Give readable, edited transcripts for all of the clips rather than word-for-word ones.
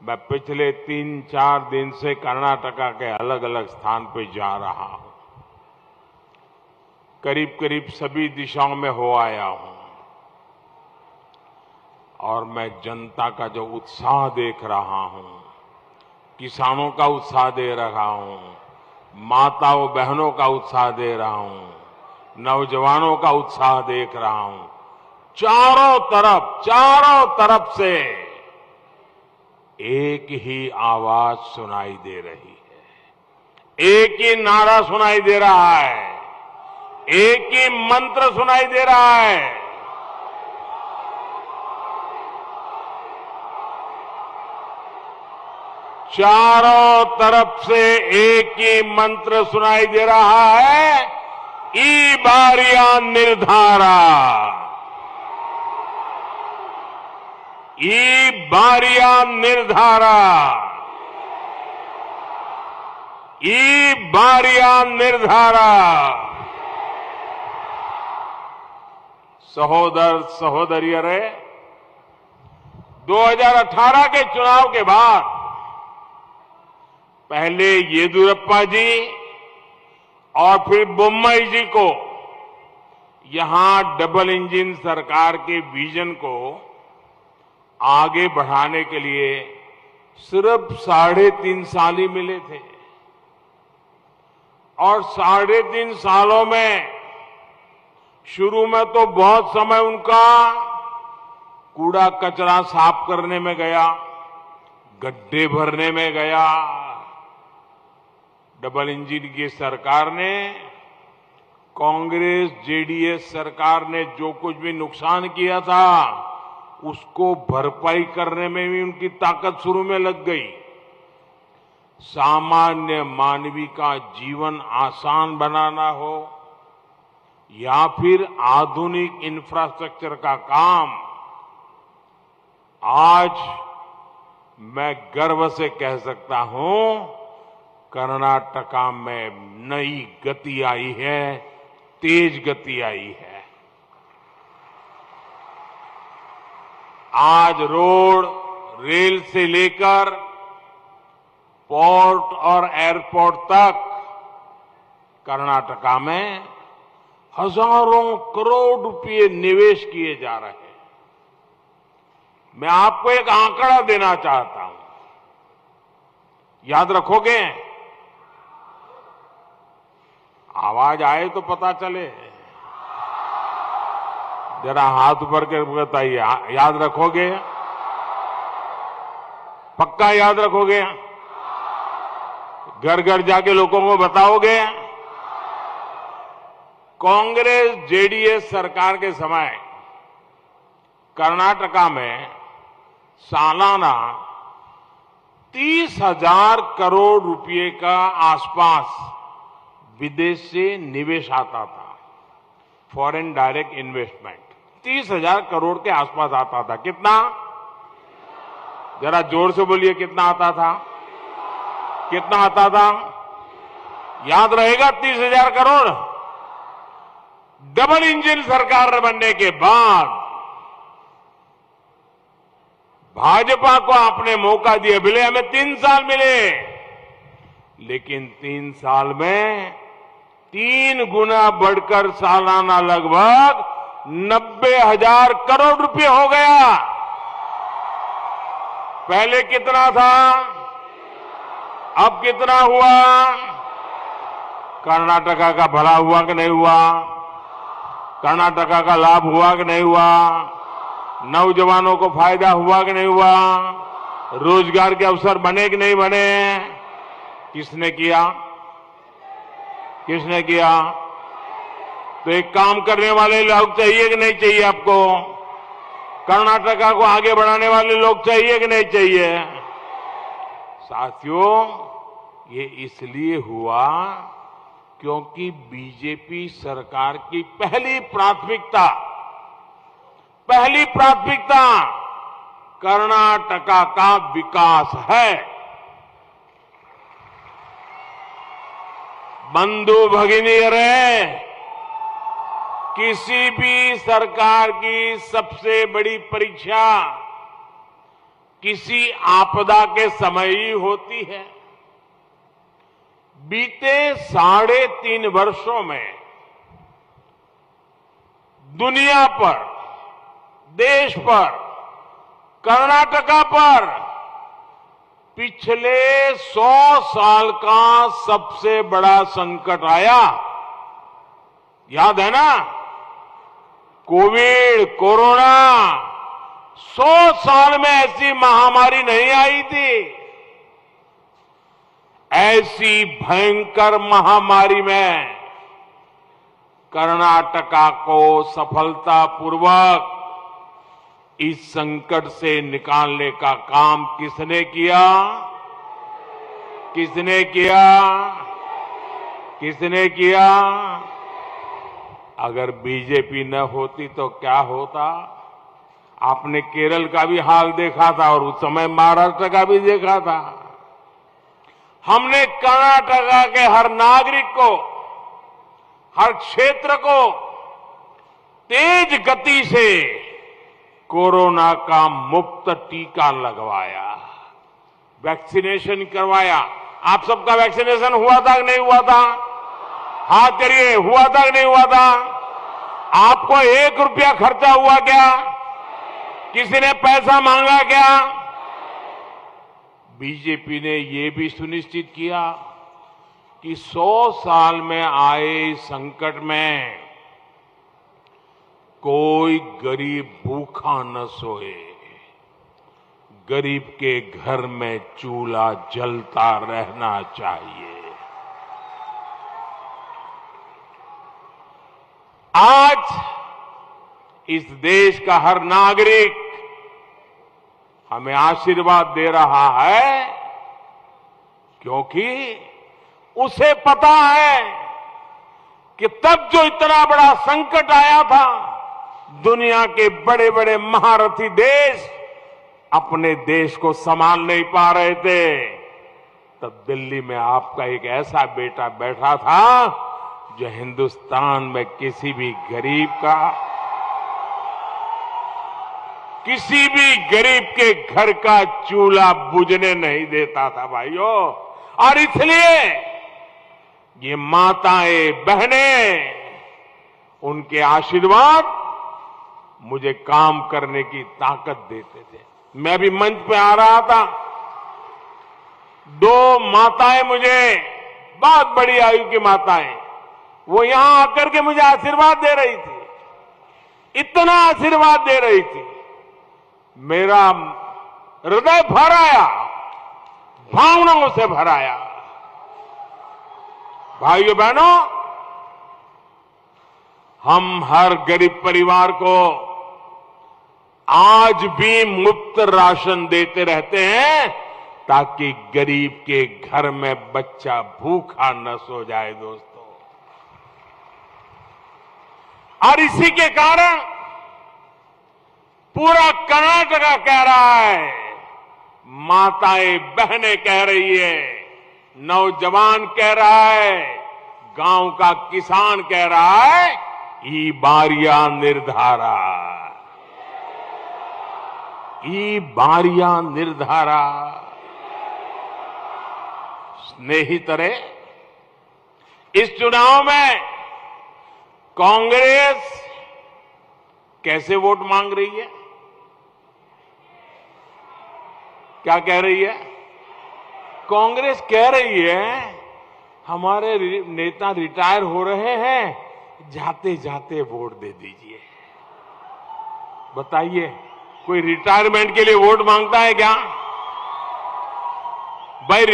मैं पिछले 3-4 दिन से कर्नाटका के अलग अलग स्थान पर जा रहा हूं। करीब करीब सभी दिशाओं में हो आया हूं और मैं जनता का जो उत्साह देख रहा हूं, किसानों का उत्साह दे रहा हूं, माताओं बहनों का उत्साह दे रहा हूं, नौजवानों का उत्साह देख रहा हूं। चारों तरफ से एक ही आवाज सुनाई दे रही है, एक ही नारा सुनाई दे रहा है, एक ही मंत्र सुनाई दे रहा है। चारों तरफ से एक ही मंत्र सुनाई दे रहा है, ई बारिया निर्धारा, ई बारिया निर्धारा, ई बारिया निर्धारा। सहोदर सहोदरियरे, 2018 के चुनाव के बाद पहले येदियुरप्पा जी और फिर बोम्मई जी को यहां डबल इंजन सरकार के विजन को आगे बढ़ाने के लिए सिर्फ 3.5 साल ही मिले थे और 3.5 सालों में शुरू में तो बहुत समय उनका कूड़ा कचरा साफ करने में गया, गड्ढे भरने में गया। डबल इंजन की सरकार ने, कांग्रेस जेडीएस सरकार ने जो कुछ भी नुकसान किया था उसको भरपाई करने में भी उनकी ताकत शुरू में लग गई। सामान्य मानवी का जीवन आसान बनाना हो या फिर आधुनिक इंफ्रास्ट्रक्चर का काम, आज मैं गर्व से कह सकता हूं कर्नाटका में नई गति आई है, तेज गति आई है। आज रोड, रेल से लेकर पोर्ट और एयरपोर्ट तक कर्नाटका में हजारों करोड़ रुपए निवेश किए जा रहे हैं। मैं आपको एक आंकड़ा देना चाहता हूं, याद रखोगे? आवाज आए तो पता चले, जरा हाथ ऊपर के बताइए। याद रखोगे? पक्का याद रखोगे? घर घर जाके लोगों को बताओगे? कांग्रेस जेडीएस सरकार के समय कर्नाटका में सालाना 30,000 करोड़ रुपए का आसपास विदेश से निवेश आता था, फॉरेन डायरेक्ट इन्वेस्टमेंट 30,000 करोड़ के आसपास आता था। कितना? जरा जोर से बोलिए, कितना आता था? कितना आता था? याद रहेगा? 30,000 करोड़। डबल इंजन सरकार बनने के बाद भाजपा को आपने मौका दिया, भले हमें 3 साल मिले, लेकिन 3 साल में 3 गुना बढ़कर सालाना लगभग 90,000 करोड़ रुपए हो गया। पहले कितना था, अब कितना हुआ? कर्नाटका का भला हुआ कि नहीं हुआ? कर्नाटका का लाभ हुआ कि नहीं हुआ? नौजवानों को फायदा हुआ कि नहीं हुआ? रोजगार के अवसर बने कि नहीं बने? किसने किया? किसने किया? तो एक काम करने वाले लोग चाहिए कि नहीं चाहिए आपको? कर्नाटका को आगे बढ़ाने वाले लोग चाहिए कि नहीं चाहिए? साथियों, ये इसलिए हुआ क्योंकि बीजेपी सरकार की पहली प्राथमिकता कर्नाटका का विकास है। बंधु भगिनीरे, किसी भी सरकार की सबसे बड़ी परीक्षा किसी आपदा के समय ही होती है। बीते 3.5 वर्षों में दुनिया पर, देश पर, कर्नाटका पर पिछले 100 साल का सबसे बड़ा संकट आया। याद है ना? कोरोना 100 साल में ऐसी महामारी नहीं आई थी। ऐसी भयंकर महामारी में कर्नाटका को सफलतापूर्वक इस संकट से निकालने का काम किसने किया? किसने किया? किसने किया? अगर बीजेपी न होती तो क्या होता? आपने केरल का भी हाल देखा था और उस समय महाराष्ट्र का भी देखा था। हमने कर्नाटका के हर नागरिक को, हर क्षेत्र को तेज गति से कोरोना का मुफ्त टीका लगवाया, वैक्सीनेशन करवाया। आप सबका वैक्सीनेशन हुआ था कि नहीं हुआ था? हाथ करिए, हुआ था कि नहीं हुआ था? आपको 1 रुपया खर्चा हुआ क्या? किसी ने पैसा मांगा क्या? बीजेपी ने ये भी सुनिश्चित किया कि 100 साल में आए संकट में कोई गरीब भूखा न सोए, गरीब के घर में चूल्हा जलता रहना चाहिए। आज इस देश का हर नागरिक हमें आशीर्वाद दे रहा है, क्योंकि उसे पता है कि तब जो इतना बड़ा संकट आया था, दुनिया के बड़े बड़े महारथी देश अपने देश को संभाल नहीं पा रहे थे, तब दिल्ली में आपका एक ऐसा बेटा बैठा था जो हिंदुस्तान में किसी भी गरीब के घर का चूल्हा बुझने नहीं देता था भाइयों। और इसलिए ये माताएं, बहनें, उनके आशीर्वाद मुझे काम करने की ताकत देते थे। मैं भी मंच पे आ रहा था, 2 माताएं मुझे, बहुत बड़ी आयु की माताएं, वो यहां आकर के मुझे आशीर्वाद दे रही थी, इतना आशीर्वाद दे रही थी, मेरा हृदय भर आया, भावनाओं से भर आया। भाइयों बहनों, हम हर गरीब परिवार को आज भी मुफ्त राशन देते रहते हैं, ताकि गरीब के घर में बच्चा भूखा न सो जाए दोस्तों। और इसी के कारण पूरा कर्नाटका कह रहा है, माताएं बहनें कह रही है, नौजवान कह रहा है, गांव का किसान कह रहा है, ई बारिया निर्धारा, ई बारिया निर्धारा। स्नेहितरे, इस चुनाव में कांग्रेस कैसे वोट मांग रही है? क्या कह रही है? कांग्रेस कह रही है हमारे नेता रिटायर हो रहे हैं, जाते जाते वोट दे दीजिए। बताइए, कोई रिटायरमेंट के लिए वोट मांगता है क्या? भाई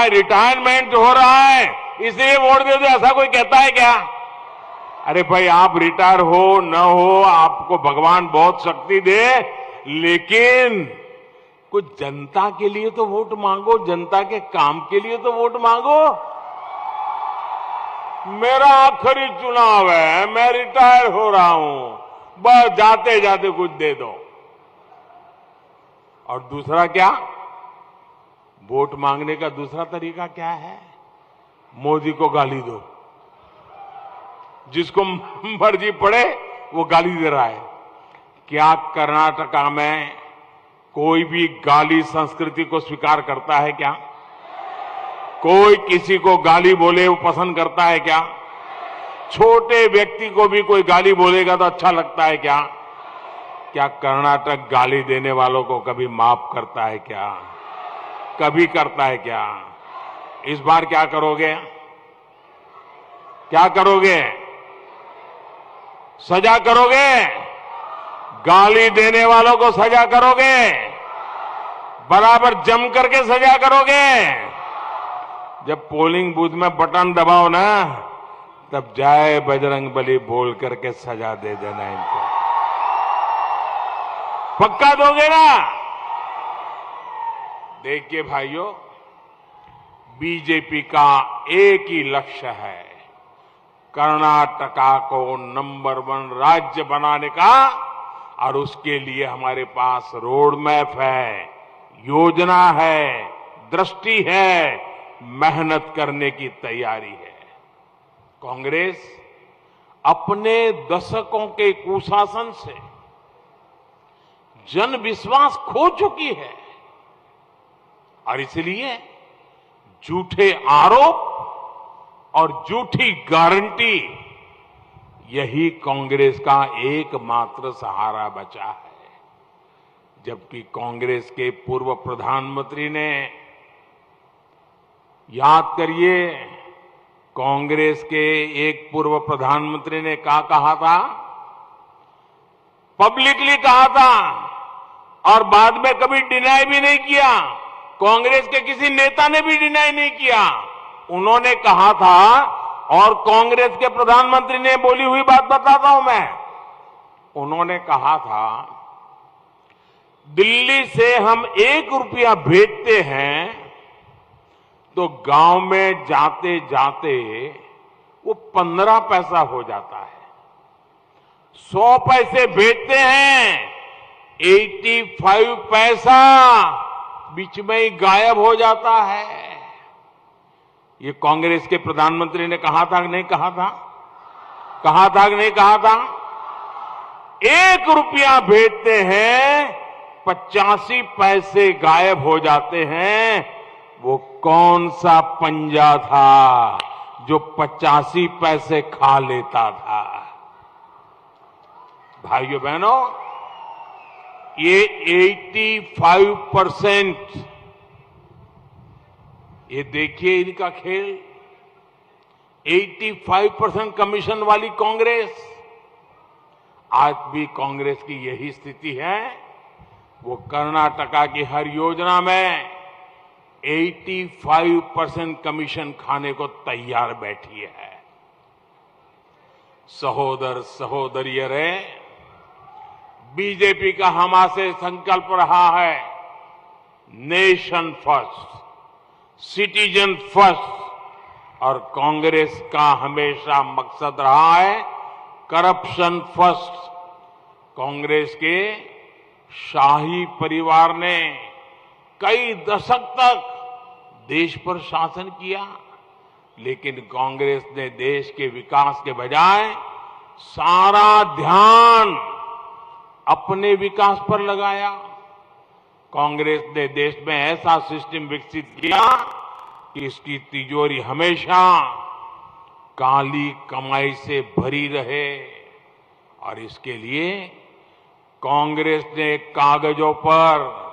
रिटायरमेंट हो रहा है इसलिए वोट दे दो, ऐसा कोई कहता है क्या? अरे भाई, आप रिटायर हो न हो, आपको भगवान बहुत शक्ति दे, लेकिन कुछ जनता के लिए तो वोट मांगो, जनता के काम के लिए तो वोट मांगो। मेरा आखिरी चुनाव है, मैं रिटायर हो रहा हूं, बस जाते जाते कुछ दे दो। और दूसरा क्या? वोट मांगने का दूसरा तरीका क्या है? मोदी को गाली दो, जिसको मर्जी पड़े वो गाली दे रहा है। क्या कर्नाटका में कोई भी गाली संस्कृति को स्वीकार करता है क्या? कोई किसी को गाली बोले वो पसंद करता है क्या? छोटे व्यक्ति को भी कोई गाली बोलेगा तो अच्छा लगता है क्या? क्या कर्नाटक गाली देने वालों को कभी माफ करता है क्या? कभी करता है क्या? इस बार क्या करोगे? क्या करोगे? सजा करोगे? गाली देने वालों को सजा करोगे? बराबर जम करके सजा करोगे? जब पोलिंग बूथ में बटन दबाओ ना, तब जय बजरंगबली बोल करके सजा दे देना इनको। पक्का दोगे ना? देखिए भाइयों, बीजेपी का एक ही लक्ष्य है, कर्नाटका को नंबर 1 राज्य बनाने का। और उसके लिए हमारे पास रोड मैप है, योजना है, दृष्टि है, मेहनत करने की तैयारी है। कांग्रेस अपने दशकों के कुशासन से जन विश्वास खो चुकी है और इसलिए झूठे आरोप और झूठी गारंटी, यही कांग्रेस का एकमात्र सहारा बचा है। जबकि कांग्रेस के पूर्व प्रधानमंत्री ने, याद करिए, कांग्रेस के एक पूर्व प्रधानमंत्री ने क्या कहा था? पब्लिकली कहा था और बाद में कभी डिनाई भी नहीं किया। कांग्रेस के किसी नेता ने भी डिनाई नहीं किया। उन्होंने कहा था, और कांग्रेस के प्रधानमंत्री ने बोली हुई बात बताता हूं मैं। उन्होंने कहा था, दिल्ली से हम 1 रुपया भेजते हैं तो गांव में जाते जाते वो 15 पैसा हो जाता है। 100 पैसे भेजते हैं, 85 पैसा बीच में ही गायब हो जाता है। ये कांग्रेस के प्रधानमंत्री ने कहा था कि नहीं कहा था? कहा था कि नहीं कहा था? 1 रुपया भेजते हैं, 85 पैसे गायब हो जाते हैं। वो कौन सा पंजा था जो 85 पैसे खा लेता था? भाइयों बहनों, ये 85%, ये देखिए इनका खेल। 85% कमीशन वाली कांग्रेस, आज भी कांग्रेस की यही स्थिति है। वो कर्नाटका की हर योजना में 85% कमीशन खाने को तैयार बैठी है। सहोदर सहोदरियों रे, बीजेपी का हमारे संकल्प रहा है नेशन फर्स्ट, सिटीजन फर्स्ट, और कांग्रेस का हमेशा मकसद रहा है करप्शन फर्स्ट। कांग्रेस के शाही परिवार ने कई दशक तक देश पर शासन किया, लेकिन कांग्रेस ने देश के विकास के बजाय सारा ध्यान अपने विकास पर लगाया। कांग्रेस ने देश में ऐसा सिस्टम विकसित किया कि इसकी तिजोरी हमेशा काली कमाई से भरी रहे, और इसके लिए कांग्रेस ने कागजों पर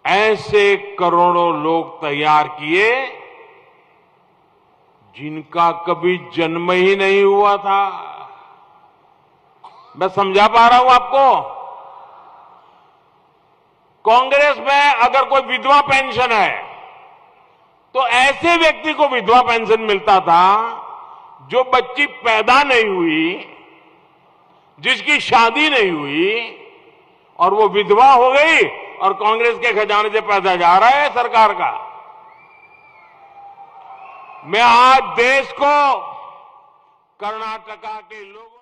ऐसे करोड़ों लोग तैयार किए जिनका कभी जन्म ही नहीं हुआ था। मैं समझा पा रहा हूं आपको? कांग्रेस में अगर कोई विधवा पेंशन है तो ऐसे व्यक्ति को विधवा पेंशन मिलता था जो बच्ची पैदा नहीं हुई, जिसकी शादी नहीं हुई, और वो विधवा हो गई और कांग्रेस के खजाने से पैसा जा रहा है सरकार का। मैं आज देश को कर्नाटका के लोगों